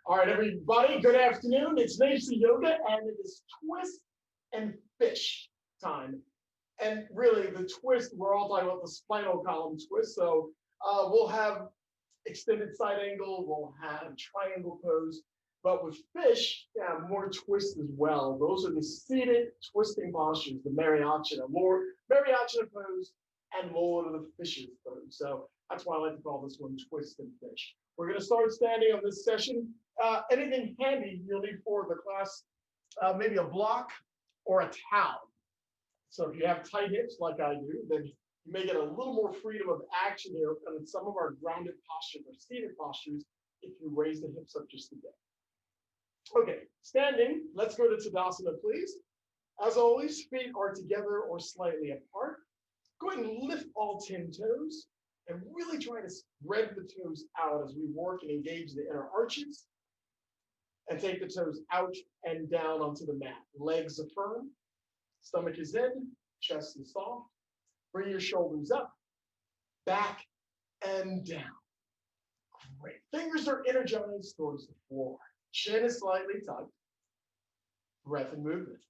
All right, everybody, good afternoon. It's Nafsi Yoga, and it is twist and fish time. And really, the twist, we're all talking about the spinal column twist. So we'll have extended side angle, we'll have triangle pose. But with fish, yeah, more twist as well. Those are the seated twisting postures, the Mariachina, lower Mariachina pose and Lord of the Fishes pose. So that's why I like to call this one twist and fish. We're going to start standing on this session. Anything handy you'll need for the class, maybe a block or a towel. So if you have tight hips like I do, then you may get a little more freedom of action here. And in some of our grounded postures or seated postures, if you raise the hips up just a bit. Okay, standing, let's go to Tadasana, please. As always, feet are together or slightly apart. Go ahead and lift all 10 toes and really try to spread the toes out as we work and engage the inner arches. And take the toes out and down onto the mat. Legs are firm, stomach is in, chest is soft. Bring your shoulders up, back, and down. Great. Fingers are energized towards the floor. Chin is slightly tucked. Breath and movement.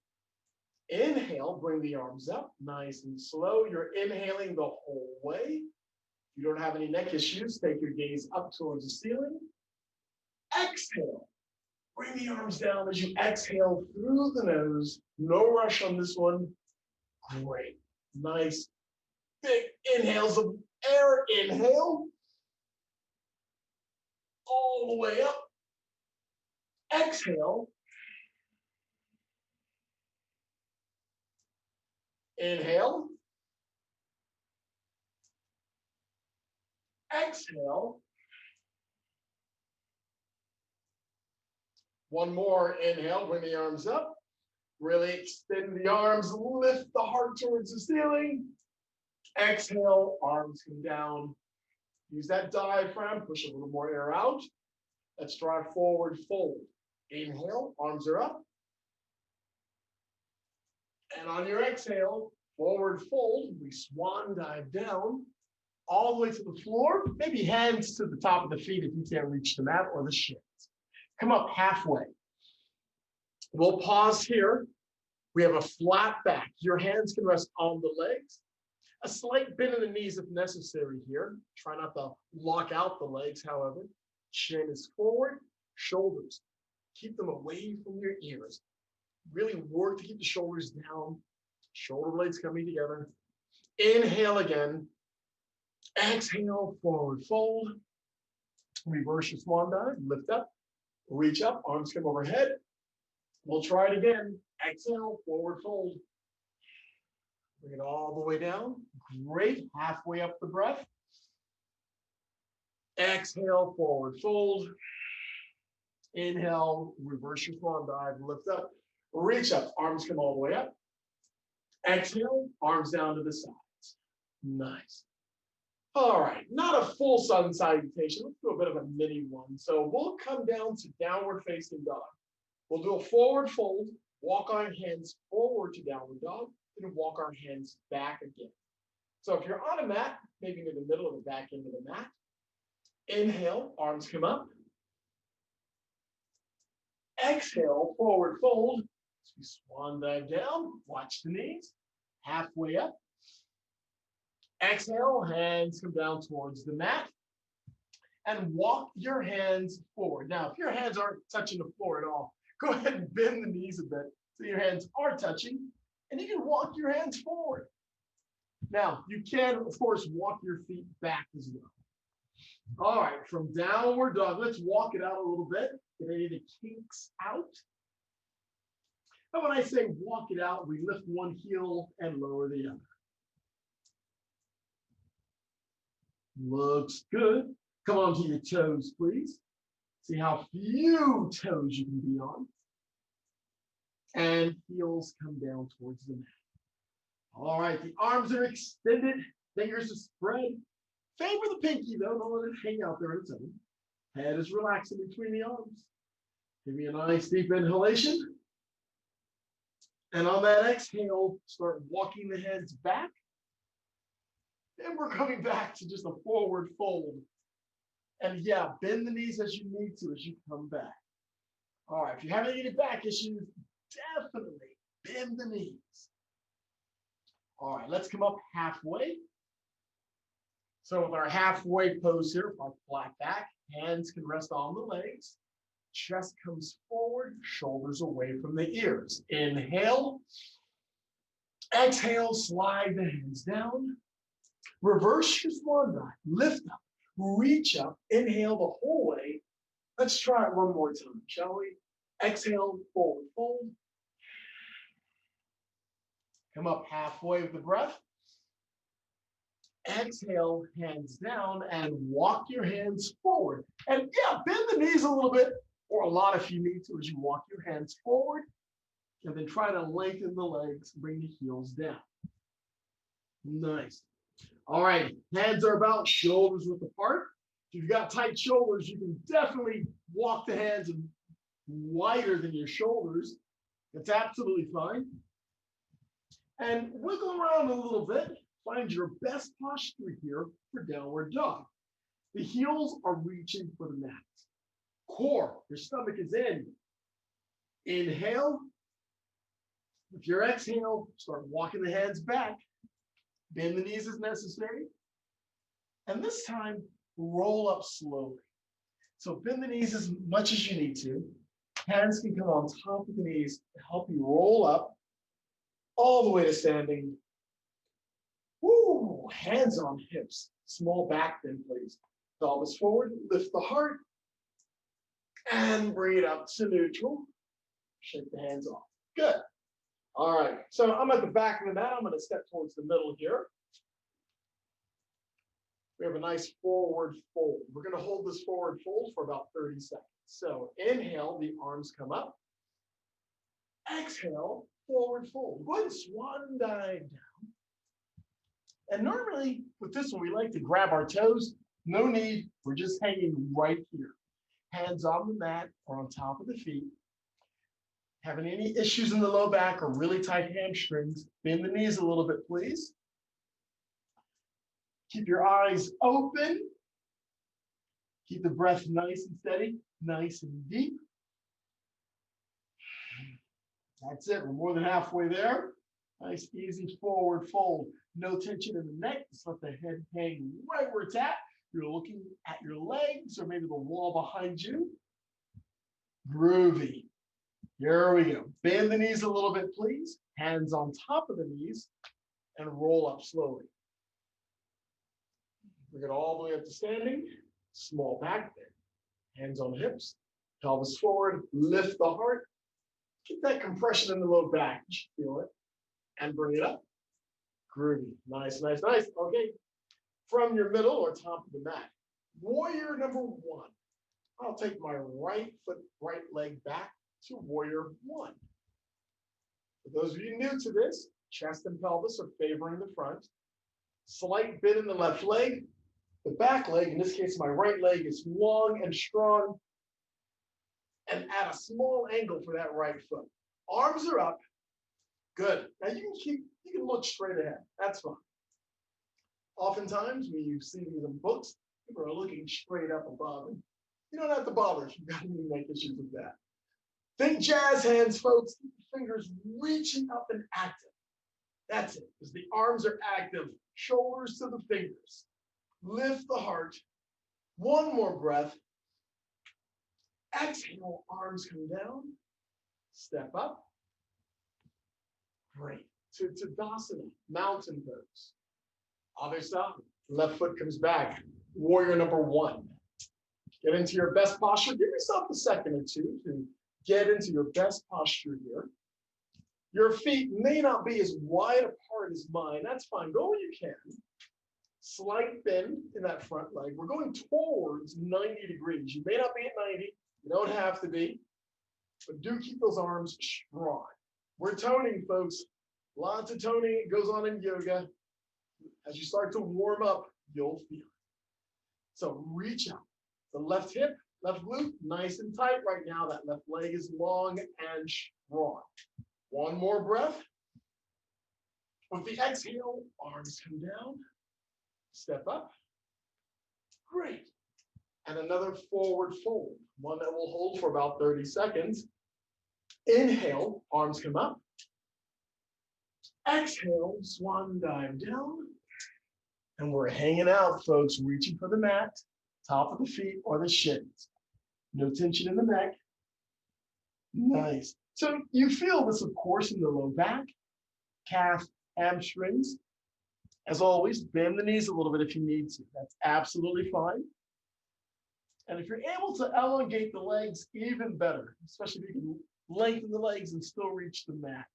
Inhale, bring the arms up, nice and slow. You're inhaling the whole way. If you don't have any neck issues, take your gaze up towards the ceiling. Exhale. Bring the arms down as you exhale through the nose. No rush on this one. Great. Nice big inhales of air. Inhale. All the way up. Exhale. Inhale. Exhale. One more inhale, bring the arms up. Really extend the arms, lift the heart towards the ceiling. Exhale, arms come down. Use that diaphragm, push a little more air out. Let's try forward fold. Inhale, arms are up. And on your exhale, forward fold, we swan dive down all the way to the floor. Maybe hands to the top of the feet if you can't reach the mat or the shins. Come up halfway. We'll pause here. We have a flat back. Your hands can rest on the legs. A slight bend in the knees if necessary here. Try not to lock out the legs, however. Chin is forward, shoulders. Keep them away from your ears. Really work to keep the shoulders down. Shoulder blades coming together. Inhale again. Exhale, forward fold. Reverse your swan dive, lift up. Reach up, arms come overhead. We'll try it again. Exhale, forward fold. Bring it all the way down. Great. Halfway up the breath. Exhale, forward fold. Inhale, reverse your swan dive, lift up. Reach up, arms come all the way up. Exhale, arms down to the sides. Nice. All right, not a full sun salutation. Let's do a bit of a mini one. So we'll come down to downward facing dog. We'll do a forward fold, walk our hands forward to downward dog, then walk our hands back again. So if you're on a mat, maybe near the middle of the back end of the mat, inhale, arms come up. Exhale, forward fold. So we swan dive down, watch the knees, halfway up. Exhale, hands come down towards the mat and walk your hands forward. Now, if your hands aren't touching the floor at all, go ahead and bend the knees a bit so your hands are touching and you can walk your hands forward. Now, you can, of course, walk your feet back as well. All right, from downward dog, let's walk it out a little bit. Get any of the kinks out. And when I say walk it out, we lift one heel and lower the other. Looks good. Come onto your toes, please. See how few toes you can be on. And heels come down towards the mat. All right, the arms are extended. Fingers are spread. Favor the pinky, though. Don't let it hang out there on its own. Head is relaxing between the arms. Give me a nice deep inhalation. And on that exhale, start walking the hands back. And we're coming back to just a forward fold. And yeah, bend the knees as you need to as you come back. All right, if you're having any back issues, definitely bend the knees. All right, let's come up halfway. So with our halfway pose here, our flat back, hands can rest on the legs. Chest comes forward, shoulders away from the ears. Inhale. Exhale, slide the hands down. Reverse your swan dive. Lift up, reach up, inhale the whole way. Let's try it one more time, shall we? Exhale, forward fold. Come up halfway with the breath. Exhale, hands down, and walk your hands forward. And yeah, bend the knees a little bit, or a lot if you need to, as you walk your hands forward. And then try to lengthen the legs, bring the heels down. Nice. All right, hands are about, shoulders width apart. If you've got tight shoulders, you can definitely walk the hands wider than your shoulders. That's absolutely fine. And wiggle around a little bit. Find your best posture here for downward dog. The heels are reaching for the mat. Core, your stomach is in. Inhale. With your exhale, start walking the hands back. Bend the knees as necessary. And this time, roll up slowly. So bend the knees as much as you need to. Hands can come on top of the knees to help you roll up all the way to standing. Woo! Hands on hips. Small back bend, please. Pelvis forward, lift the heart, and bring it up to neutral. Shake the hands off. Good. All right, so I'm at the back of the mat. I'm going to step towards the middle here. We have a nice forward fold. We're going to hold this forward fold for about 30 seconds. So inhale, the arms come up. Exhale, forward fold. Go ahead and swan dive down. And normally with this one, we like to grab our toes. No need. We're just hanging right here. Hands on the mat or on top of the feet. Having any issues in the low back or really tight hamstrings, bend the knees a little bit, please. Keep your eyes open. Keep the breath nice and steady, nice and deep. That's it. We're more than halfway there. Nice, easy forward fold. No tension in the neck. Just let the head hang right where it's at. You're looking at your legs or maybe the wall behind you. Groovy. Here we go. Bend the knees a little bit, please. Hands on top of the knees and roll up slowly. Bring it all the way up to standing. Small back bend. Hands on the hips. Pelvis forward. Lift the heart. Get that compression in the low back. You should feel it. And bring it up. Groovy. Nice, nice, nice. Okay. From your middle or top of the mat. Warrior number one. I'll take my right foot, right leg back to warrior one. For those of you new to this, chest and pelvis are favoring the front. Slight bend in the left leg. The back leg, in this case, my right leg, is long and strong. And at a small angle for that right foot. Arms are up. Good. Now you can look straight ahead. That's fine. Oftentimes, when you see these in books, people are looking straight up above. And you don't have to bother if you've got any neck issues with that. Think jazz hands, folks. Keep the fingers reaching up and active. That's it, because the arms are active. Shoulders to the fingers. Lift the heart. One more breath. Exhale, arms come down. Step up. Great. To Tadasana, mountain pose. Other side. Left foot comes back. Warrior number one. Get into your best posture. Give yourself a second or two to get into your best posture here. Your feet may not be as wide apart as mine. That's fine. Go where you can. Slight bend in that front leg. We're going towards 90 degrees. You may not be at 90. You don't have to be. But do keep those arms strong. We're toning, folks. Lots of toning goes on in yoga. As you start to warm up, you'll feel it. So reach out. The left hip, left glute, nice and tight right now. That left leg is long and strong. One more breath. With the exhale, arms come down. Step up. Great. And another forward fold. One that will hold for about 30 seconds. Inhale, arms come up. Exhale, swan dive down. And we're hanging out, folks, reaching for the mat, top of the feet or the shins. No tension in the neck. Nice. So you feel this, of course, in the low back, calf, hamstrings. As always, bend the knees a little bit if you need to. That's absolutely fine. And if you're able to elongate the legs, even better, especially if you can lengthen the legs and still reach the mat.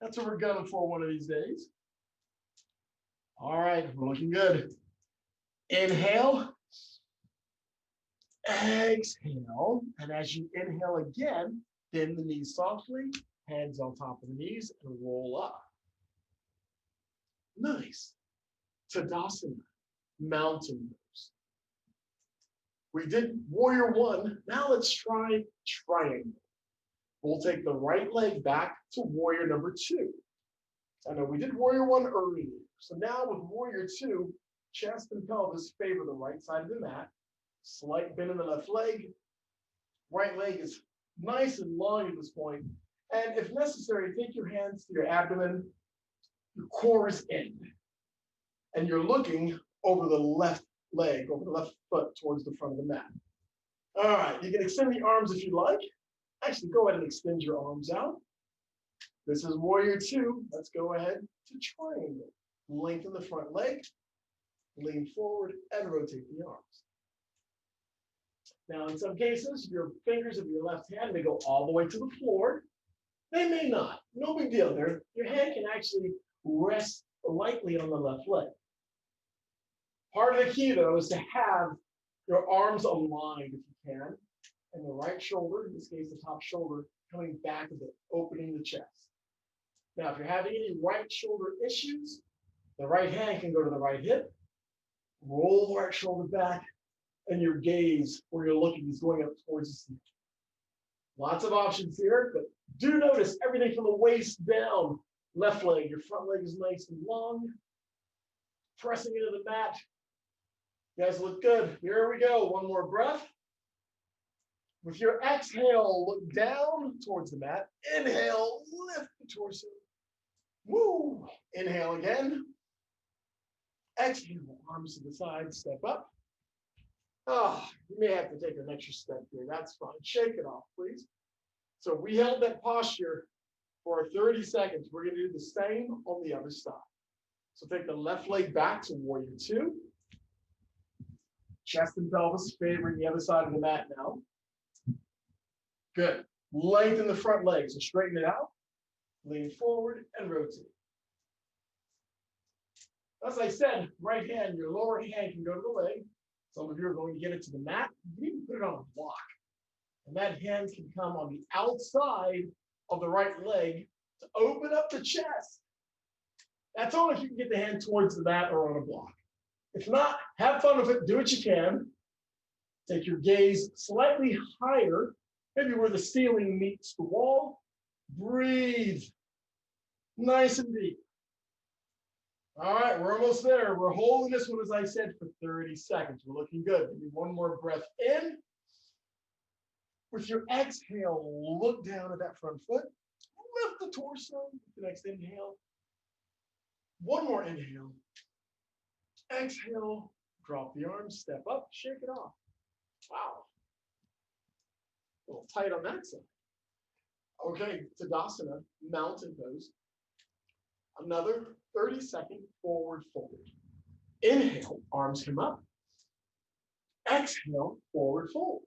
That's what we're gunning for one of these days. All right, we're looking good. Inhale. Exhale. And as you inhale again, bend the knees softly, hands on top of the knees, and roll up. Nice. Tadasana, mountain pose. We did warrior one. Now let's try triangle. We'll take the right leg back to warrior number two. I know we did warrior one earlier. So now with warrior two, chest and pelvis favor the right side of the mat. Slight bend in the left leg. Right leg is nice and long at this point. And if necessary, take your hands to your abdomen. Your core is in. And you're looking over the left leg, over the left foot towards the front of the mat. All right, you can extend the arms if you like. Actually, go ahead and extend your arms out. This is warrior two. Let's go ahead to triangle. Lengthen the front leg, lean forward, and rotate the arms. Now, in some cases, your fingers of your left hand may go all the way to the floor. They may not. No big deal. Your hand can actually rest lightly on the left leg. Part of the key, though, is to have your arms aligned if you can, and the right shoulder, in this case, the top shoulder, coming back a bit, opening the chest. Now, if you're having any right shoulder issues, the right hand can go to the right hip, roll the right shoulder back, and your gaze, where you're looking, is going up towards the ceiling. Lots of options here, but do notice everything from the waist down. Left leg, your front leg is nice and long. Pressing into the mat. You guys look good. Here we go. One more breath. With your exhale, look down towards the mat. Inhale, lift the torso. Woo! Inhale again. Exhale, arms to the side, step up. You may have to take an extra step here. That's fine. Shake it off, please. So we held that posture for 30 seconds. We're going to do the same on the other side. So take the left leg back to warrior two. Chest and pelvis favoring the other side of the mat now. Good. Lengthen the front leg. So straighten it out. Lean forward and rotate. As I said, right hand, your lower hand can go to the leg. Some of you are going to get it to the mat. You can put it on a block. And that hand can come on the outside of the right leg to open up the chest. That's only if you can get the hand towards the mat or on a block. If not, have fun with it. Do what you can. Take your gaze slightly higher, maybe where the ceiling meets the wall. Breathe. Nice and deep. All right, we're almost there. We're holding this one, as I said, for 30 seconds. We're looking good. Give me one more breath in. With your exhale, look down at that front foot. Lift the torso. The next inhale. One more inhale. Exhale. Drop the arms. Step up. Shake it off. Wow. A little tight on that side. Okay, Tadasana, mountain pose. Another 30-second forward fold. Inhale, arms come up. Exhale, forward fold.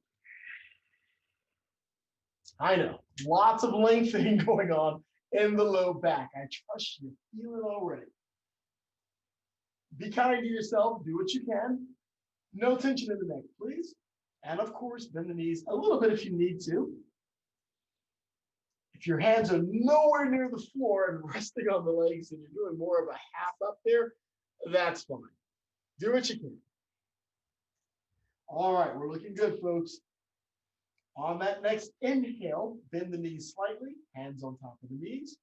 I know, lots of lengthening going on in the low back. I trust you feel it already. Be kind to yourself, do what you can. No tension in the neck, please. And of course, bend the knees a little bit if you need to. If your hands are nowhere near the floor and resting on the legs and you're doing more of a half up there, that's fine. Do what you can. All right, we're looking good, folks. On that next inhale, bend the knees slightly, hands on top of the knees.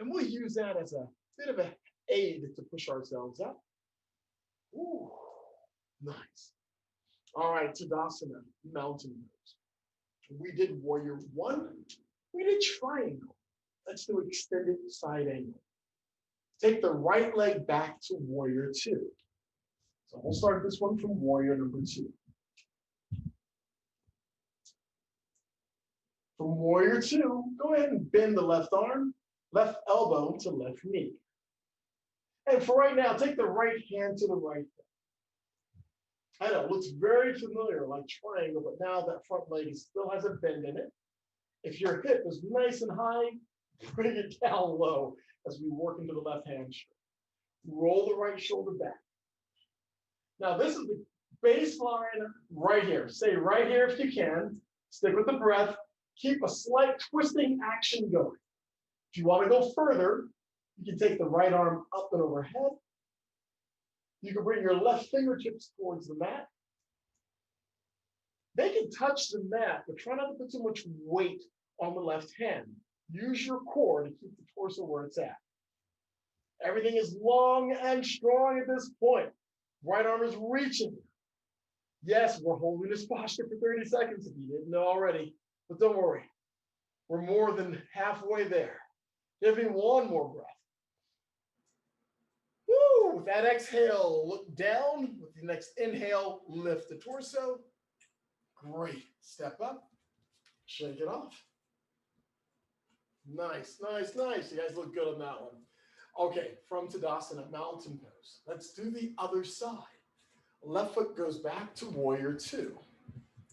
And we'll use that as a bit of an aid to push ourselves up. Ooh, nice. All right, Tadasana, mountain pose. We did warrior one. We did triangle. Let's do extended side angle. Take the right leg back to warrior two. So we'll start this one from warrior number two. From warrior two, go ahead and bend the left arm, left elbow to left knee. And for right now, take the right hand to the right hip. I know, it looks very familiar, like triangle, but now that front leg still has a bend in it. If your hip is nice and high, bring it down low as we work into the left hamstring. Roll the right shoulder back. Now, this is the baseline right here. Stay right here if you can. Stick with the breath. Keep a slight twisting action going. If you want to go further, you can take the right arm up and overhead. You can bring your left fingertips towards the mat. They can touch the mat, but try not to put too much weight on the left hand. Use your core to keep the torso where it's at. Everything is long and strong at this point. Right arm is reaching. Yes, we're holding this posture for 30 seconds if you didn't know already, but don't worry. We're more than halfway there. Give me one more breath. Woo! With that exhale, look down. With the next inhale, lift the torso. Great. Step up. Shake it off. Nice, nice, nice. You guys look good on that one. Okay, from Tadasana, mountain pose. Let's do the other side. Left foot goes back to warrior two.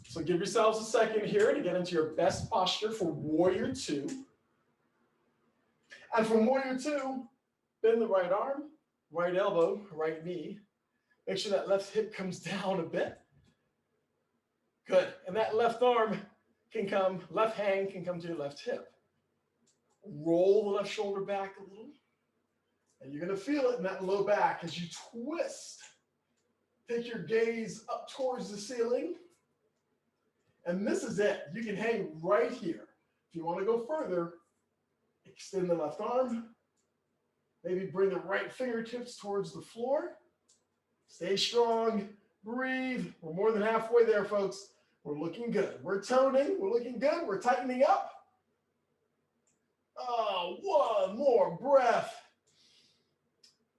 So give yourselves a second here to get into your best posture for warrior two. And from warrior two, bend the right arm, right elbow, right knee. Make sure that left hip comes down a bit. Good. And that left arm can come, left hand can come to your left hip. Roll the left shoulder back a little. And you're going to feel it in that low back as you twist. Take your gaze up towards the ceiling. And this is it. You can hang right here. If you want to go further, extend the left arm. Maybe bring the right fingertips towards the floor. Stay strong. Breathe. We're more than halfway there, folks. We're looking good. We're toning. We're looking good. We're tightening up. Oh, one more breath.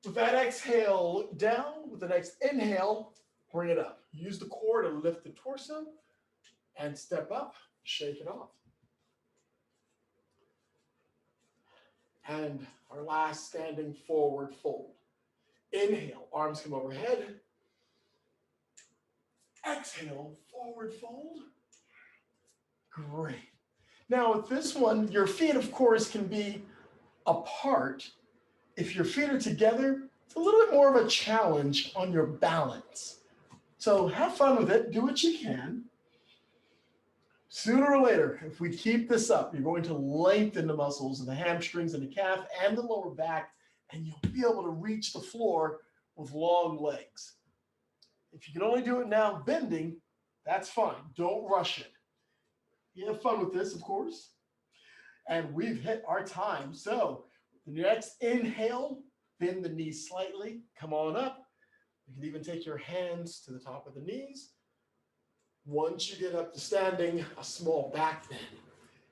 With that exhale, look down. With the next inhale, bring it up. Use the core to lift the torso and step up, shake it off. And our last standing forward fold. Inhale, arms come overhead. Exhale, forward fold. Great. Now with this one, your feet, of course, can be apart. If your feet are together, it's a little bit more of a challenge on your balance. So have fun with it. Do what you can. Sooner or later, if we keep this up, you're going to lengthen the muscles of the hamstrings and the calf and the lower back, and you'll be able to reach the floor with long legs. If you can only do it now bending, that's fine. Don't rush it. You have fun with this, of course. And we've hit our time. So the next inhale, bend the knees slightly, come on up. You can even take your hands to the top of the knees. Once you get up to standing, a small back bend.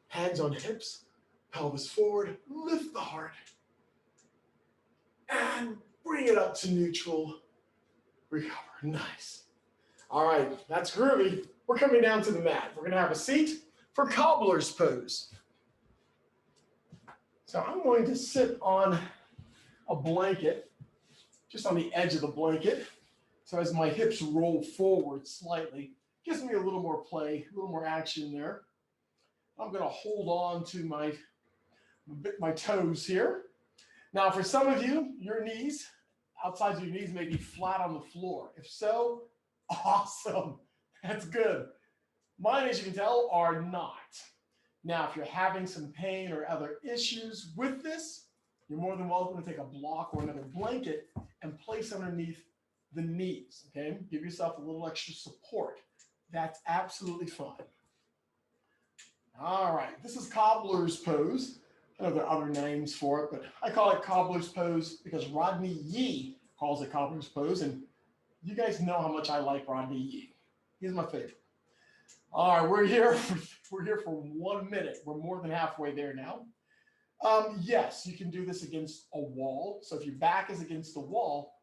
Hands on hips, pelvis forward, lift the heart. And bring it up to neutral. Recover. Nice. All right, that's groovy. We're coming down to the mat. We're going to have a seat for cobbler's pose. So I'm going to sit on a blanket, just on the edge of the blanket. So as my hips roll forward slightly, gives me a little more play, a little more action there. I'm going to hold on to my toes here. Now, for some of you, your knees, outsides of your knees may be flat on the floor. If so, awesome. That's good. Mine, as you can tell, are not. Now, if you're having some pain or other issues with this, you're more than welcome to take a block or another blanket and place underneath the knees, okay? Give yourself a little extra support. That's absolutely fine. All right, this is cobbler's pose. I know there are other names for it, but I call it cobbler's pose because Rodney Yee calls it cobbler's pose, and you guys know how much I like Rodney Yee. He's my favorite. All right, we're here. We're here for 1 minute. We're more than halfway there now. Yes, you can do this against a wall. So if your back is against the wall,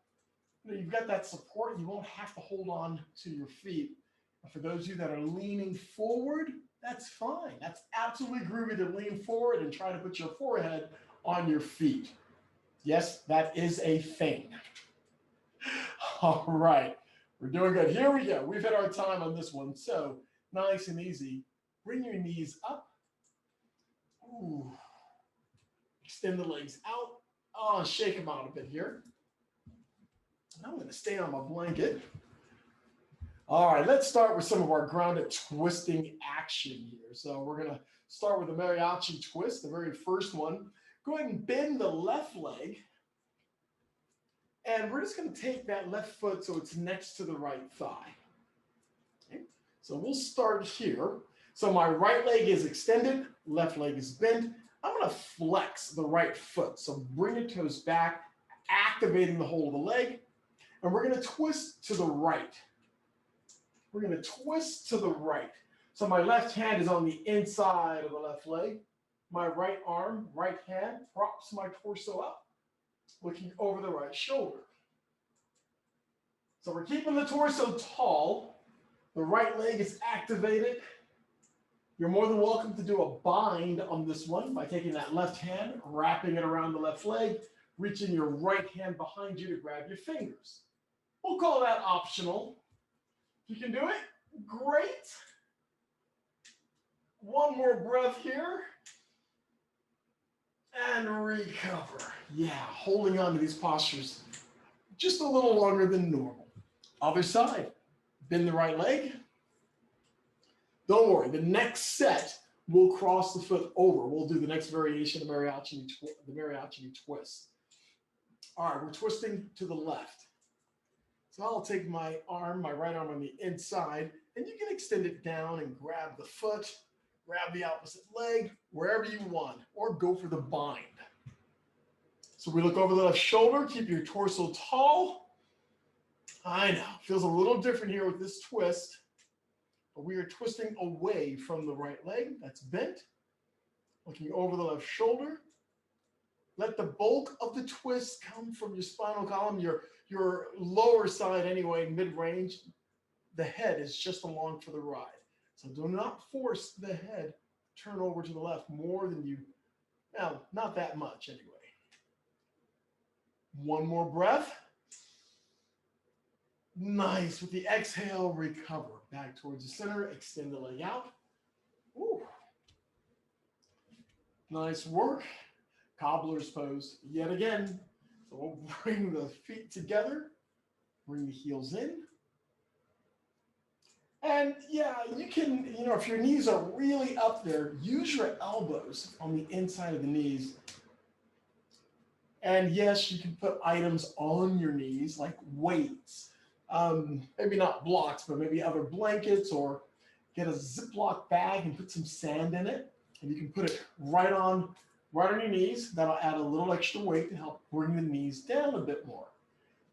you've got that support. You won't have to hold on to your feet. And for those of you that are leaning forward, that's fine. That's absolutely groovy to lean forward and try to put your forehead on your feet. Yes, that is a thing. All right, we're doing good. Here we go. We've hit our time on this one. So nice and easy. Bring your knees up. Ooh. Extend the legs out. Oh, shake them out a bit here. I'm going to stay on my blanket. All right, let's start with some of our grounded twisting action here. So we're going to start with the mariachi twist, the very first one. Go ahead and bend the left leg. And we're just going to take that left foot so it's next to the right thigh. Okay? So we'll start here. So my right leg is extended, left leg is bent. I'm going to flex the right foot. So bring your toes back, activating the whole of the leg. And we're going to twist to the right. We're going to twist to the right. So my left hand is on the inside of the left leg. My right arm, right hand, props my torso up, looking over the right shoulder. So we're keeping the torso tall. The right leg is activated. You're more than welcome to do a bind on this one by taking that left hand, wrapping it around the left leg, reaching your right hand behind you to grab your fingers. We'll call that optional. If you can do it, great. One more breath here. And recover. Yeah, holding on to these postures just a little longer than normal. Other side. Bend the right leg. Don't worry, the next set we'll cross the foot over. We'll do the next variation of the mariachi twist. All right, we're twisting to the left. So I'll take my arm, my right arm on the inside, and you can extend it down and grab the foot, grab the opposite leg, wherever you want, or go for the bind. So we look over the left shoulder, keep your torso tall. I know, feels a little different here with this twist. But we are twisting away from the right leg, that's bent. Looking over the left shoulder. Let the bulk of the twist come from your spinal column, your lower side anyway, mid-range. The head is just along for the ride. So do not force the head to turn over to the left more than you, well, not that much anyway. One more breath. Nice. With the exhale, recover. Back towards the center, extend the leg out. Ooh. Nice work. Cobbler's pose yet again. So we'll bring the feet together, bring the heels in. And yeah, you can, if your knees are really up there, use your elbows on the inside of the knees. And yes, you can put items on your knees like weights. Maybe not blocks, but maybe other blankets, or get a Ziploc bag and put some sand in it. And you can put it right on your knees. That'll add a little extra weight to help bring the knees down a bit more.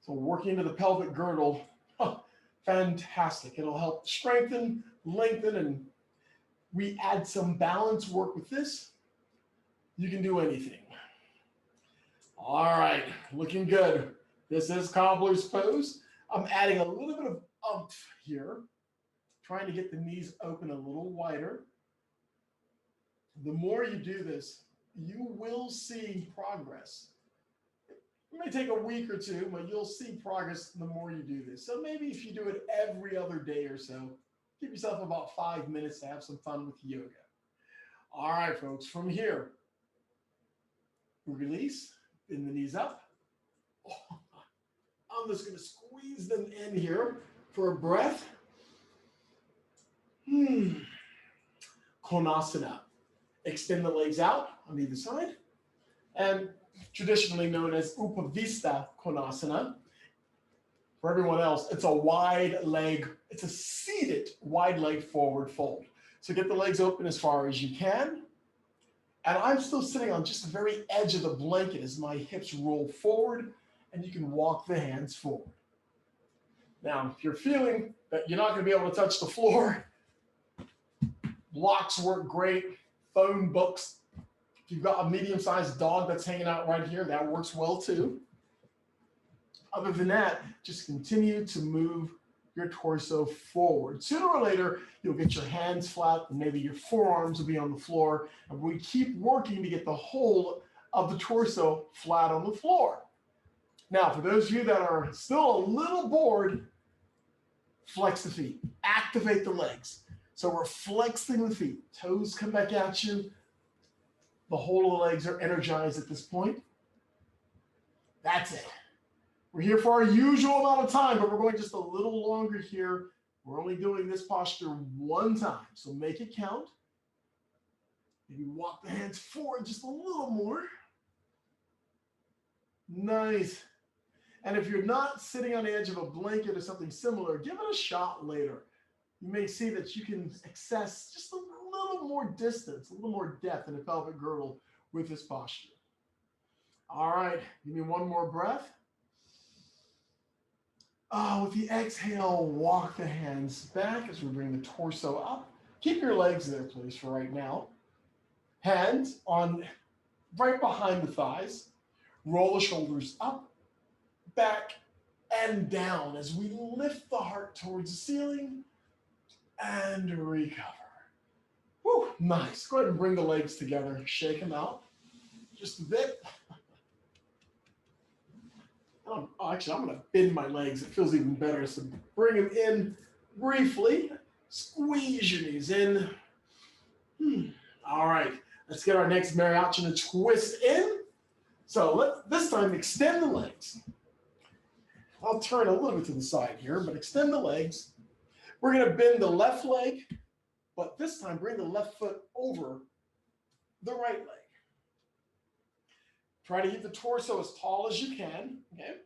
So working into the pelvic girdle, fantastic. It'll help strengthen, lengthen, and we add some balance work with this. You can do anything. All right, looking good. This is cobbler's pose. I'm adding a little bit of oomph here, trying to get the knees open a little wider. The more you do this, you will see progress. It may take a week or two, but you'll see progress the more you do this. So maybe if you do it every other day or so, give yourself about 5 minutes to have some fun with yoga. All right, folks, from here, we release, bend the knees up. I'm just going to squeeze them in here for a breath. Konasana. Extend the legs out on either side. And traditionally known as Upavista Konasana. For everyone else, it's a wide leg, it's a seated wide leg forward fold. So get the legs open as far as you can. And I'm still sitting on just the very edge of the blanket as my hips roll forward, and you can walk the hands forward. Now, if you're feeling that you're not going to be able to touch the floor, Blocks work great. Phone books. If you've got a medium-sized dog that's hanging out right here, that works well too. Other than that, just continue to move your torso forward. Sooner or later, you'll get your hands flat, and maybe your forearms will be on the floor, and we keep working to get the whole of the torso flat on the floor. Now, for those of you that are still a little bored, flex the feet, activate the legs. So we're flexing the feet, toes come back at you, the whole of the legs are energized at this point. That's it. We're here for our usual amount of time, but we're going just a little longer here. We're only doing this posture one time, so make it count. Maybe walk the hands forward just a little more. Nice. And if you're not sitting on the edge of a blanket or something similar, give it a shot later. You may see that you can access just a little more distance, a little more depth in the pelvic girdle with this posture. All right, give me one more breath. With the exhale, walk the hands back as we bring the torso up. Keep your legs there, please, for right now. Hands on right behind the thighs. Roll the shoulders up, back, and down as we lift the heart towards the ceiling and recover. Whew, nice. Go ahead and bring the legs together. Shake them out just a bit. Actually, I'm going to bend my legs. It feels even better. So bring them in briefly. Squeeze your knees in. All right. Let's get our next Mariachina twist in. So this time extend the legs. I'll turn a little bit to the side here, but extend the legs. We're going to bend the left leg, but this time bring the left foot over the right leg. Try to keep the torso as tall as you can, okay?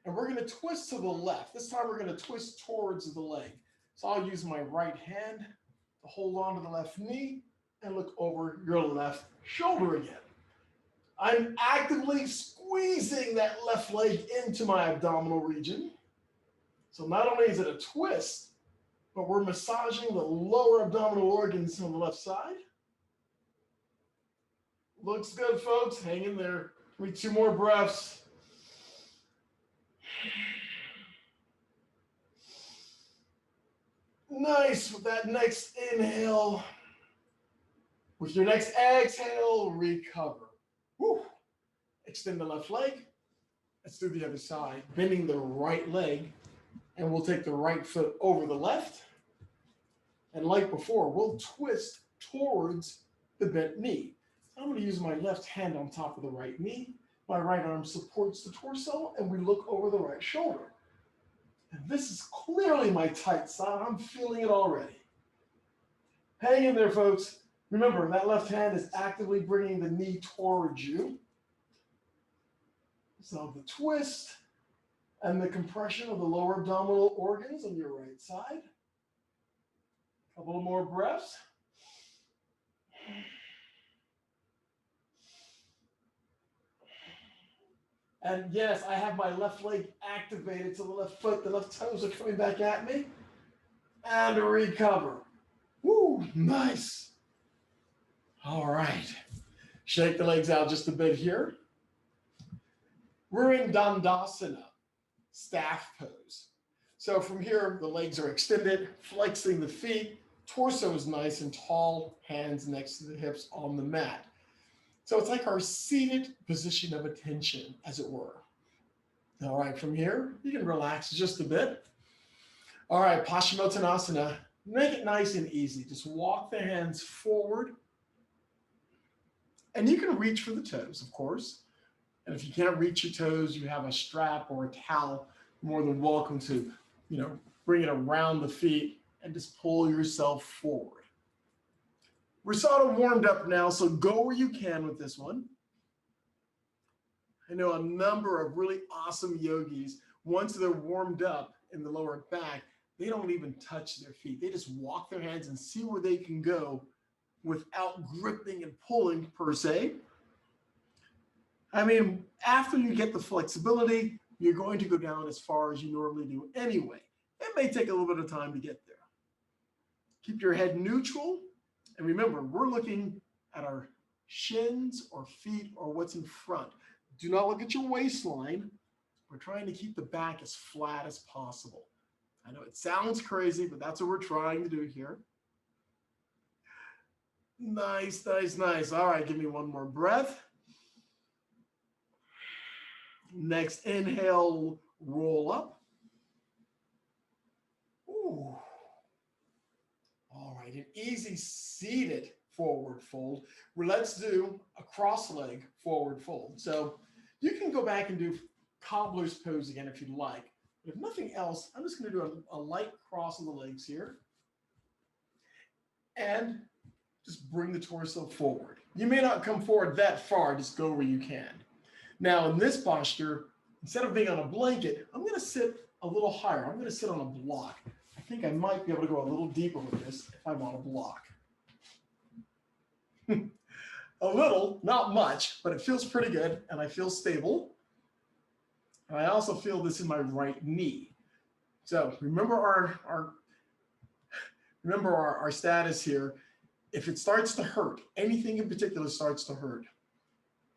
And we're going to twist to the left. This time we're going to twist towards the leg. So I'll use my right hand to hold on to the left knee and look over your left shoulder again. I'm actively squeezing that left leg into my abdominal region. So not only is it a twist, but we're massaging the lower abdominal organs on the left side. Looks good, folks. Hang in there. Give me 2 more breaths. Nice. With that next inhale. With your next exhale, recover. Woo. Extend the left leg. Let's do the other side. Bending the right leg. And we'll take the right foot over the left. And like before, we'll twist towards the bent knee. I'm going to use my left hand on top of the right knee. My right arm supports the torso, and we look over the right shoulder. And this is clearly my tight side. I'm feeling it already. Hang in there, folks. Remember, that left hand is actively bringing the knee towards you. So the twist and the compression of the lower abdominal organs on your right side. A couple more breaths. And yes, I have my left leg activated to the left foot. The left toes are coming back at me. And recover. Woo, nice. All right. Shake the legs out just a bit here. We're in Dandasana, staff pose. So from here, the legs are extended, flexing the feet. Torso is nice and tall, hands next to the hips on the mat. So it's like our seated position of attention, as it were. All right, from here, you can relax just a bit. All right, Paschimottanasana. Make it nice and easy. Just walk the hands forward. And you can reach for the toes, of course. And if you can't reach your toes, you have a strap or a towel, you're more than welcome to, bring it around the feet and just pull yourself forward. We're sort of warmed up now, so go where you can with this one. I know a number of really awesome yogis, once they're warmed up in the lower back, they don't even touch their feet. They just walk their hands and see where they can go without gripping and pulling per se. I mean, after you get the flexibility, you're going to go down as far as you normally do anyway. It may take a little bit of time to get there. Keep your head neutral And remember, we're looking at our shins or feet or what's in front. Do not look at your waistline. We're trying to keep the back as flat as possible. I know it sounds crazy, but that's what we're trying to do here. Nice, nice, nice. All right, give me one more breath. Next inhale, roll up. Ooh. All right, an easy seated forward fold. Well, let's do a cross leg forward fold. So you can go back and do cobbler's pose again if you'd like. But if nothing else, I'm just going to do a light cross of the legs here. And just bring the torso forward. You may not come forward that far, just go where you can. Now in this posture, instead of being on a blanket, I'm going to sit a little higher. I'm going to sit on a block. I think I might be able to go a little deeper with this if I'm on a block. A little, not much, but it feels pretty good and I feel stable. And I also feel this in my right knee. So remember our status here. If it starts to hurt, anything in particular starts to hurt.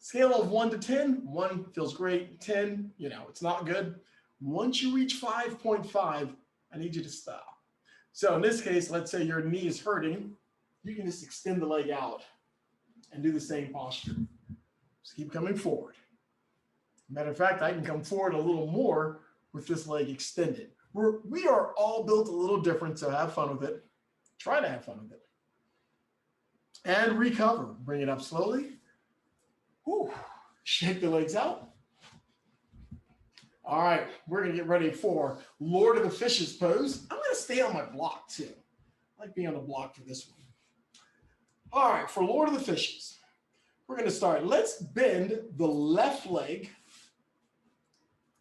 Scale of 1 to 10, 1 feels great, 10, it's not good. Once you reach 5.5, I need you to stop. So in this case, let's say your knee is hurting, you can just extend the leg out and do the same posture. Just keep coming forward. Matter of fact, I can come forward a little more with this leg extended. We are all built a little different, so have fun with it. Try to have fun with it. And recover. Bring it up slowly. Whew. Shake the legs out. All right, we're going to get ready for Lord of the Fishes pose. I'm going to stay on my block too. I like being on the block for this one. All right, for Lord of the Fishes, we're going to start. Let's bend the left leg,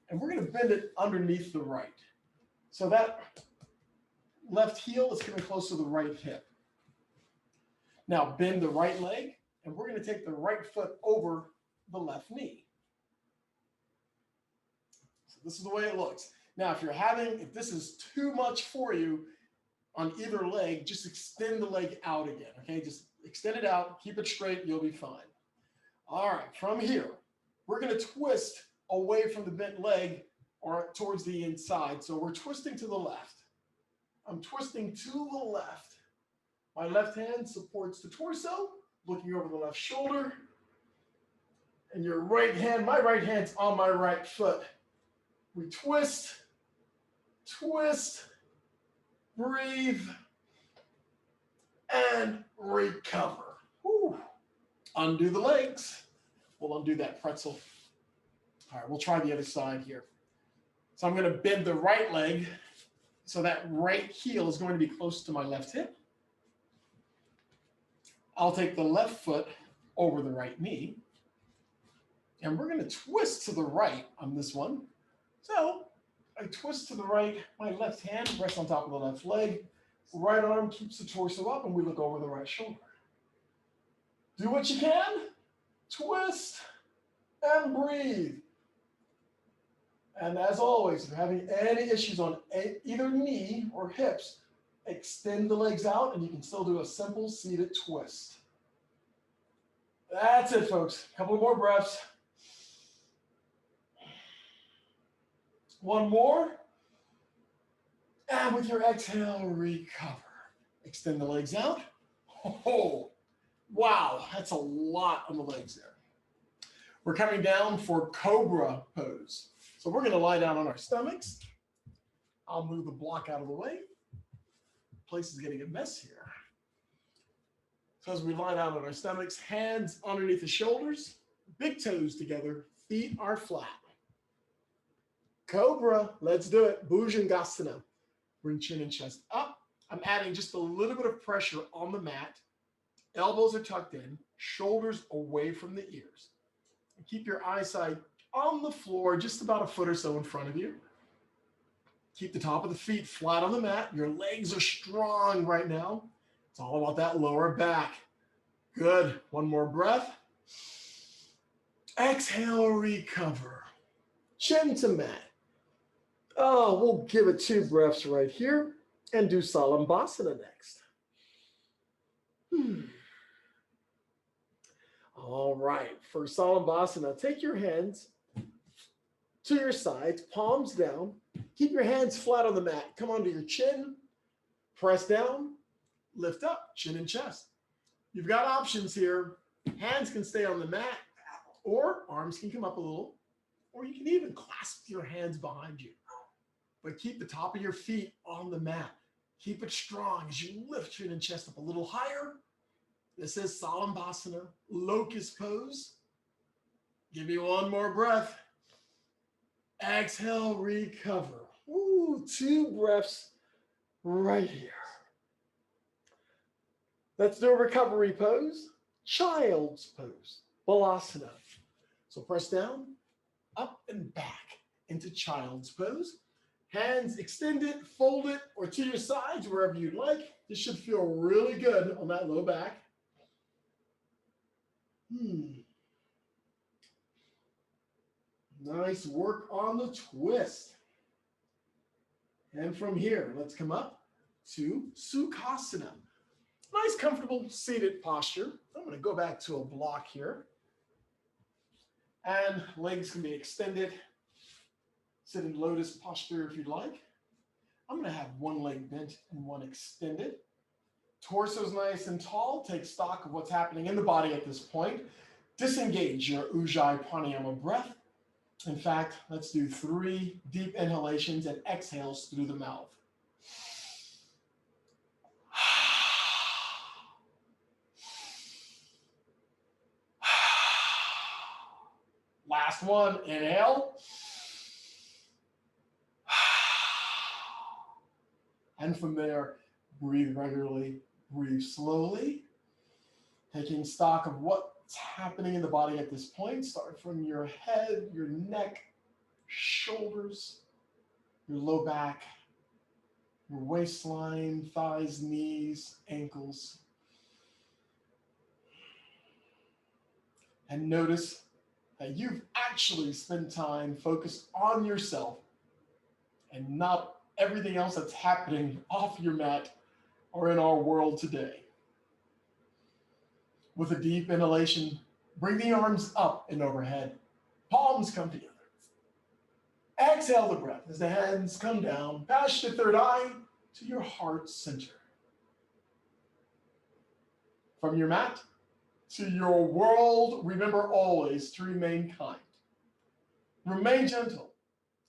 and we're going to bend it underneath the right. So that left heel is coming close to the right hip. Now bend the right leg, and we're going to take the right foot over the left knee. So this is the way it looks. Now, if this is too much for you on either leg, just extend the leg out again, okay? Just extend it out, keep it straight, you'll be fine. All right, from here, we're going to twist away from the bent leg or towards the inside. So we're twisting to the left. I'm twisting to the left. My left hand supports the torso, looking over the left shoulder. And your right hand, my right hand's on my right foot. We twist, twist, breathe, and recover. Whew. Undo the legs. We'll undo that pretzel. All right, we'll try the other side here. So I'm going to bend the right leg so that right heel is going to be close to my left hip. I'll take the left foot over the right knee. And we're going to twist to the right on this one. So I twist to the right, my left hand rests on top of the left leg. Right arm keeps the torso up and we look over the right shoulder. Do what you can. Twist and breathe. And as always, if you're having any issues on either knee or hips, extend the legs out and you can still do a simple seated twist. That's it, folks. A couple more breaths. One more. And with your exhale, recover. Extend the legs out. Oh, wow, that's a lot on the legs there. We're coming down for Cobra pose. So we're going to lie down on our stomachs. I'll move the block out of the way. The place is getting a mess here. So as we lie down on our stomachs, hands underneath the shoulders, big toes together, feet are flat. Cobra, let's do it. Bhujangasana. Bring chin and chest up. I'm adding just a little bit of pressure on the mat. Elbows are tucked in, shoulders away from the ears. And keep your eyesight on the floor, just about a foot or so in front of you. Keep the top of the feet flat on the mat. Your legs are strong right now. It's all about that lower back. Good. One more breath. Exhale, recover. Chin to mat. Oh, we'll give it 2 breaths right here and do Salambhasana next. Hmm. All right, for Salambhasana, take your hands to your sides, palms down. Keep your hands flat on the mat. Come onto your chin, press down, lift up, chin and chest. You've got options here. Hands can stay on the mat, or arms can come up a little, or you can even clasp your hands behind you. But keep the top of your feet on the mat. Keep it strong as you lift chin and chest up a little higher. This is Salambhasana, locust pose. Give me one more breath. Exhale, recover. Ooh, 2 breaths right here. Let's do a recovery pose. Child's pose. Balasana. So press down, up and back into child's pose. Hands extended, fold it, or to your sides, wherever you'd like. This should feel really good on that low back. Nice work on the twist. And from here, let's come up to Sukhasana. Nice, comfortable seated posture. I'm going to go back to a block here. And legs can be extended. Sit in lotus posture if you'd like. I'm going to have one leg bent and one extended. Torso's nice and tall. Take stock of what's happening in the body at this point. Disengage your Ujjayi Pranayama breath. In fact, let's do 3 deep inhalations and exhales through the mouth. Last one, inhale. And from there, breathe regularly, breathe slowly, taking stock of what's happening in the body at this point. Start from your head, your neck, shoulders, your low back, your waistline, thighs, knees, ankles. And notice that you've actually spent time focused on yourself and not everything else that's happening off your mat or in our world today. With a deep inhalation, bring the arms up and overhead. Palms come together. Exhale the breath as the hands come down, past your third eye to your heart center. From your mat to your world, remember always to remain kind. Remain gentle,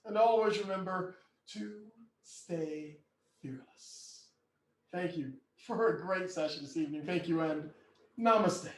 and always remember to stay fearless. Thank you for a great session this evening. Thank you, and namaste.